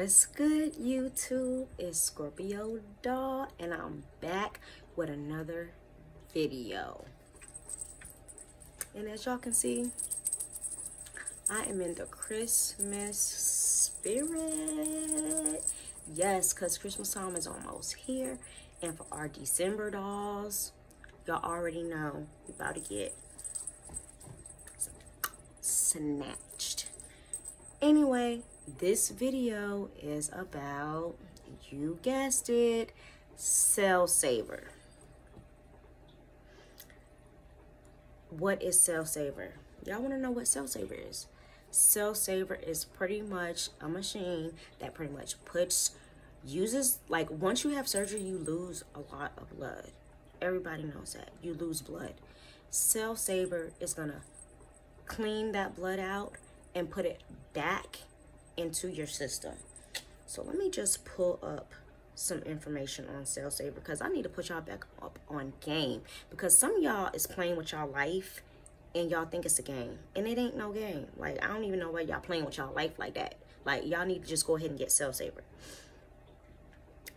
What's good, YouTube? It's Scorpio doll, and I'm back with another video. And as y'all can see, I am in the Christmas spirit. Yes, because Christmas time is almost here. And for our December dolls, y'all already know we about to get snatched. Anyway, this video is about, you guessed it, Cell Saver. What is Cell Saver? Y'all want to know what Cell Saver is? Cell Saver is pretty much a machine that pretty much uses, like, once you have surgery, you lose a lot of blood. Everybody knows that. You lose blood. Cell Saver is going to clean that blood out and put it back into your system. So let me just pull up some information on Cell Saver, because I need to put y'all back up on game, because some of y'all is playing with y'all life and y'all think it's a game, and it ain't no game. Like, I don't even know why y'all playing with y'all life like that. Like, y'all need to just go ahead and get Cell Saver.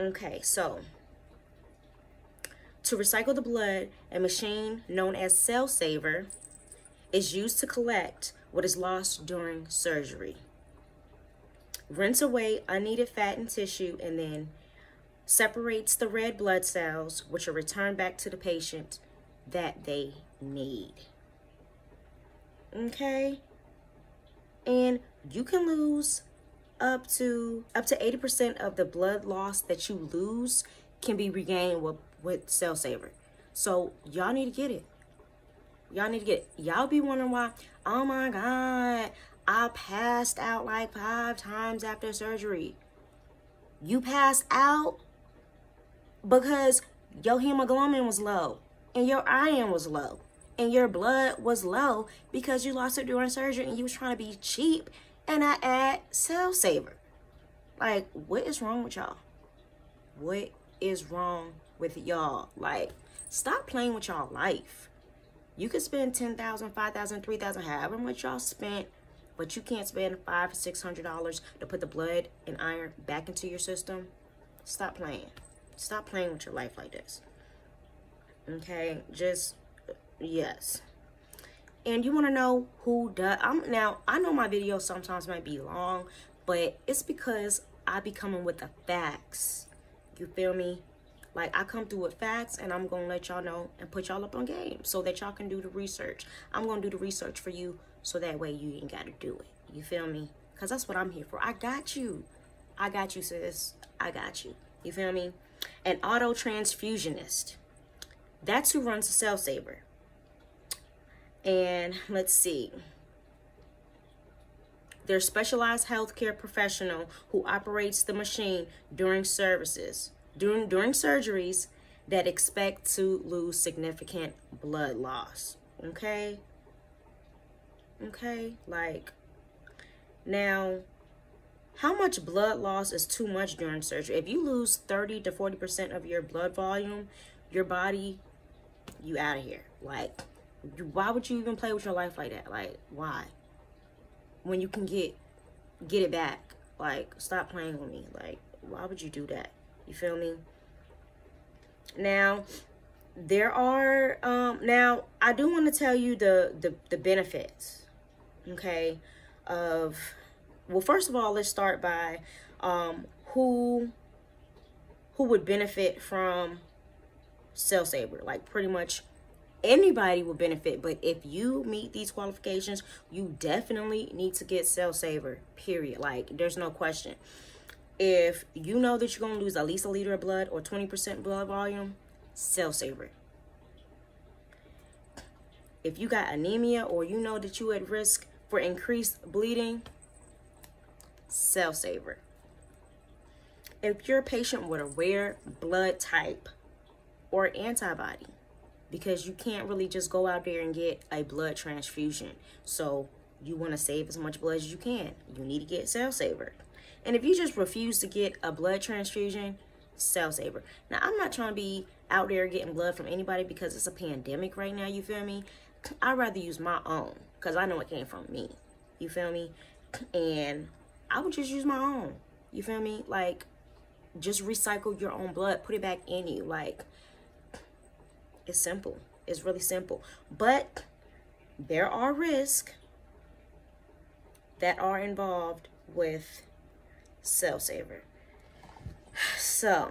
Okay, so to recycle the blood, a machine known as Cell Saver is used to collect what is lost during surgery. Rinse away unneeded fat and tissue, and then separates the red blood cells, which are returned back to the patient that they need. Okay? And you can lose up to 80% of the blood loss that you lose can be regained with Cell Saver. So y'all need to get it. Y'all need to get it. Y'all be wondering why, oh my God, I passed out like 5 times after surgery. You passed out because your hemoglobin was low and your iron was low and your blood was low because you lost it during surgery and you was trying to be cheap, and I add Cell Saver. Like, what is wrong with y'all? What is wrong with y'all? Like, stop playing with y'all life. You could spend $10,000, $5,000, $3,000, however much y'all spent, but you can't spend $500 to $600 to put the blood and iron back into your system. Stop playing. Stop playing with your life like this. Okay, just, yes. And you want to know who does, now, I know my videos sometimes might be long, but it's because I be coming with the facts. You feel me? Like, I come through with facts, and I'm going to let y'all know and put y'all up on game so that y'all can do the research. I'm going to do the research for you so that way you ain't got to do it. You feel me? Because that's what I'm here for. I got you. I got you, sis. I got you. You feel me? An auto transfusionist. That's who runs the Cell Saver. And let's see. They're a specialized healthcare professional who operates the machine during services. During surgeries that expect to lose significant blood loss. Okay? Okay? Like, now, how much blood loss is too much during surgery? If you lose 30 to 40% of your blood volume, your body, you out of here. Like, why would you even play with your life like that? Like, why? When you can get it back. Like, stop playing with me. Like, why would you do that? You feel me? Now, there are, now, I do want to tell you the benefits, okay, of, well, first of all, let's start by who would benefit from Cell Saver. Like, pretty much anybody will benefit, but if you meet these qualifications, you definitely need to get Cell Saver, period. Like, there's no question. If you know that you're going to lose at least a liter of blood or 20% blood volume, Cell Saver. If you got anemia or you know that you're at risk for increased bleeding, Cell Saver. If you're a patient with a rare blood type or antibody, because you can't really just go out there and get a blood transfusion, so you want to save as much blood as you can, you need to get Cell Saver. And if you just refuse to get a blood transfusion, Cell Saver. Now, I'm not trying to be out there getting blood from anybody because it's a pandemic right now, you feel me? I'd rather use my own because I know it came from me, you feel me? And I would just use my own. You feel me? Like, just recycle your own blood, put it back in you. Like, it's simple. It's really simple. But there are risks that are involved with Cell Saver. So,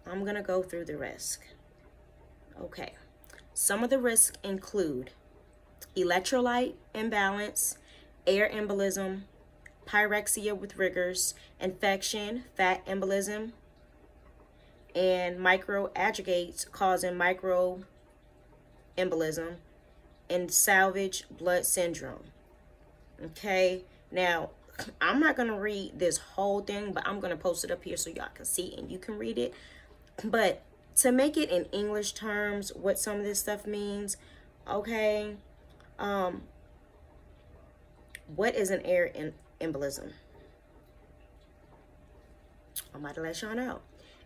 I'm going to go through the risk. Okay. Some of the risks include electrolyte imbalance, air embolism, pyrexia with rigors, infection, fat embolism, and microaggregates causing microembolism, and salvage blood syndrome. Okay, now I'm not going to read this whole thing, but I'm going to post it up here so y'all can see and you can read it. But to make it in English terms, what some of this stuff means, okay, what is an air embolism? I'm about to let y'all know.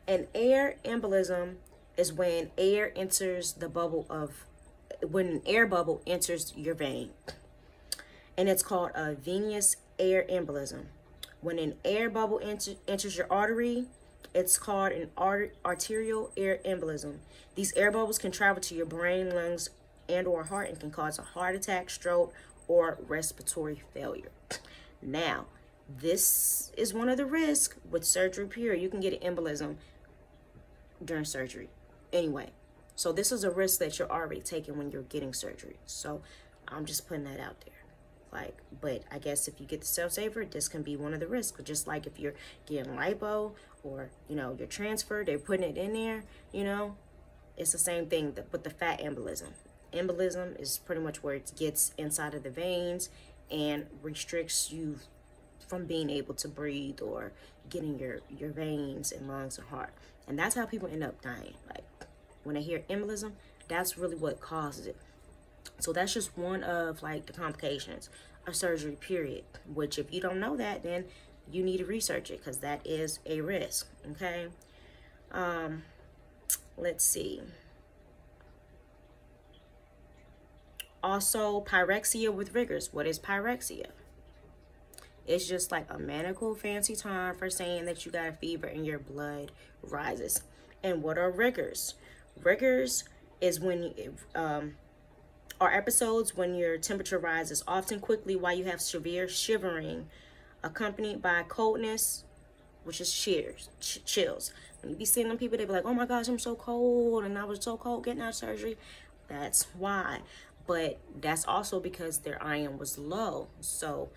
An air embolism is when air enters the bubble of, when an air bubble enters your vein. And it's called a venous air embolism. When an air bubble enters your artery, it's called an arterial air embolism. These air bubbles can travel to your brain, lungs, and or heart and can cause a heart attack, stroke, or respiratory failure. Now, this is one of the risks with surgery period. You can get an embolism during surgery. Anyway, so this is a risk that you're already taking when you're getting surgery. So I'm just putting that out there. Like, but I guess if you get the Cell Saver, this can be one of the risks. Just like if you're getting lipo or, you know, you're transferred, they're putting it in there, you know, it's the same thing with the fat embolism. Embolism is pretty much where it gets inside of the veins and restricts you from being able to breathe or getting your veins and lungs and heart. And that's how people end up dying. Like, when they hear embolism, that's really what causes it. So that's just one of like the complications of surgery period, which if you don't know that, then you need to research it because that is a risk. Okay. Let's see. Also, pyrexia with rigors. What is pyrexia? It's just like a medical fancy term for saying that you got a fever and your blood rises. And what are rigors? Rigors is when are episodes when your temperature rises, often quickly while you have severe shivering, accompanied by coldness, which is chills. When you be seeing them people, they be like, oh my gosh, I'm so cold, and I was so cold getting out of surgery. That's why. But that's also because their iron was low. So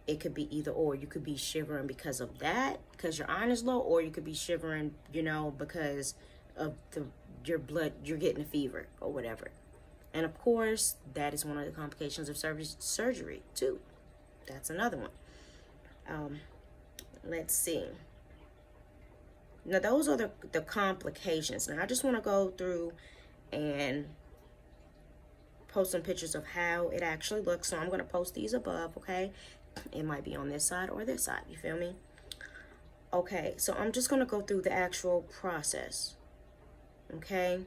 it could be either or. You could be shivering because of that, because your iron is low, or you could be shivering, you know, because of your blood, you're getting a fever or whatever. And of course, that is one of the complications of surgery too. That's another one. Let's see. Now, those are the complications. Now, I just want to go through and post some pictures of how it actually looks. So I'm going to post these above, okay? It might be on this side or this side, you feel me? Okay, so I'm just going to go through the actual process, okay?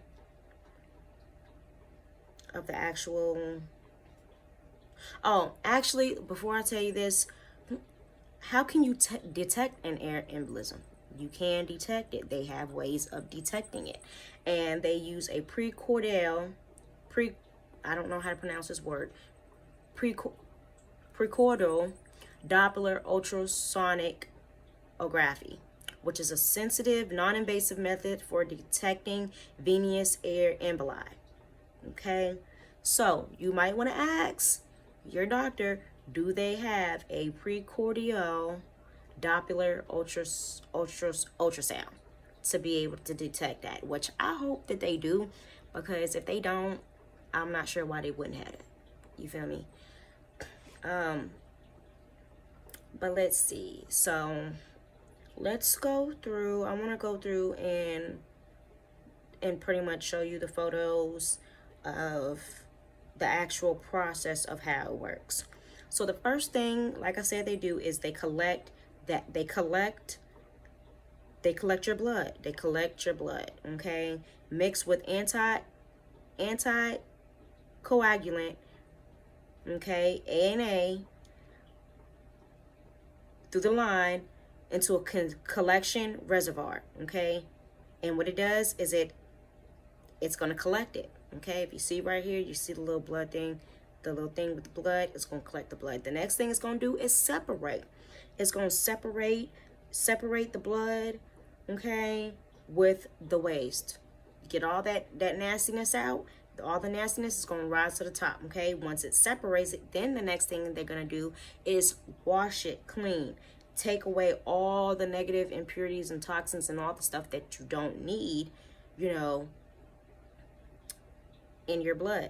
Of the actual... Oh, actually, before I tell you this, how can you detect an air embolism? You can detect it. They have ways of detecting it. And they use a precordial, I don't know how to pronounce this word, precordial Doppler ultrasonography, which is a sensitive, non-invasive method for detecting venous air emboli. Okay, so you might want to ask your doctor, do they have a precordial Doppler ultrasound to be able to detect that? Which I hope that they do, because if they don't, I'm not sure why they wouldn't have it. You feel me? But let's see. So let's go through. I want to go through and pretty much show you the photos of the actual process of how it works. So the first thing, like I said, they do is they collect your blood. They collect your blood, okay? Mixed with anticoagulant, okay, ANA, through the line into a collection reservoir, okay? And what it does is it's going to collect it, okay? If you see right here, you see the little blood thing, the little thing with the blood, it's going to collect the blood. The next thing it's going to do is separate. It's going to separate the blood, okay, with the waste. Get all that nastiness out. All the nastiness is going to rise to the top, okay? Once it separates it, then the next thing they're going to do is wash it clean. Take away all the negative impurities and toxins and all the stuff that you don't need, you know, in your blood.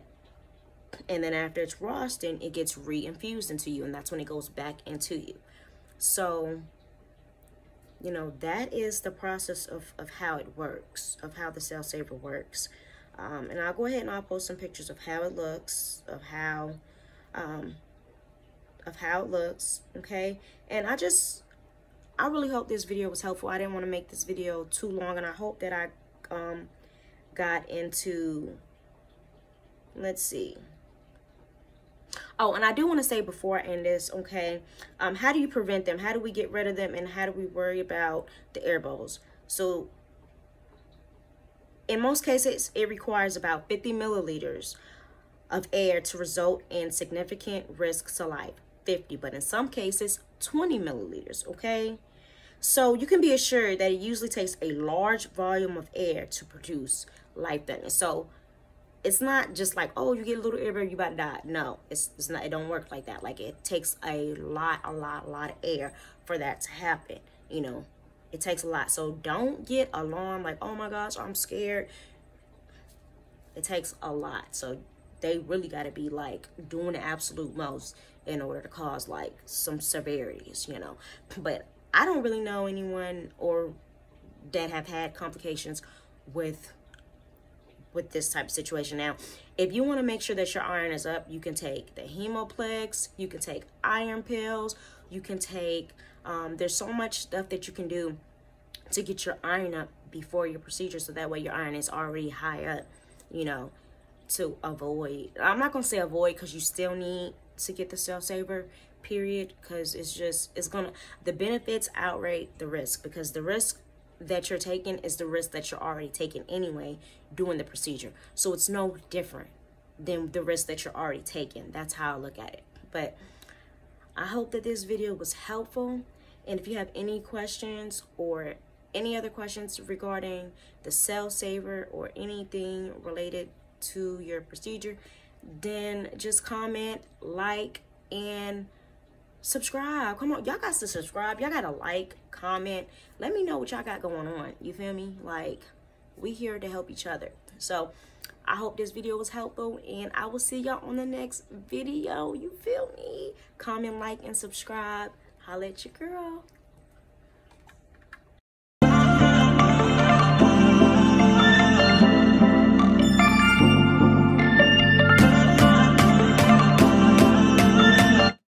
And then after it's washed, then it gets re-infused into you, and that's when it goes back into you. So, you know, that is the process of how it works, of how the Cell Saver works. And I'll go ahead and I'll post some pictures of how it looks, of how it looks, okay? And I really hope this video was helpful. I didn't want to make this video too long, and I hope that I got into, let's see. Oh, and I do want to say before I end this, okay, how do you prevent them? How do we get rid of them? And how do we worry about the air bubbles? So in most cases, it requires about 50 milliliters of air to result in significant risk to life. 50, but in some cases, 20 milliliters, okay? So you can be assured that it usually takes a large volume of air to produce life-threatening. So it's not just like, oh, you get a little air bubble, you about to die. No, it's not. It don't work like that. Like, it takes a lot of air for that to happen. You know, it takes a lot. So don't get alarmed like, oh my gosh, I'm scared. It takes a lot. So they really got to be like doing the absolute most in order to cause like some severities, you know. But I don't really know anyone or that have had complications with this type of situation. Now, if you want to make sure that your iron is up, you can take the Hemoplex, you can take iron pills, you can take, there's so much stuff that you can do to get your iron up before your procedure, so that way your iron is already high up, you know, to avoid, I'm not going to say avoid, because you still need to get the Cell Saver, period, because it's gonna, the benefits outweigh the risk, because the risk that you're taking is the risk that you're already taking anyway doing the procedure. So it's no different than the risk that you're already taking. That's how I look at it. But I hope that this video was helpful. And if you have any questions or any other questions regarding the Cell Saver or anything related to your procedure, then just comment, like, and subscribe. Come on, y'all got to subscribe. Y'all got to like, comment. Let me know what y'all got going on. You feel me? Like, we here to help each other. So I hope this video was helpful, and I will see y'all on the next video. You feel me? Comment, like, and subscribe. Holla at your girl.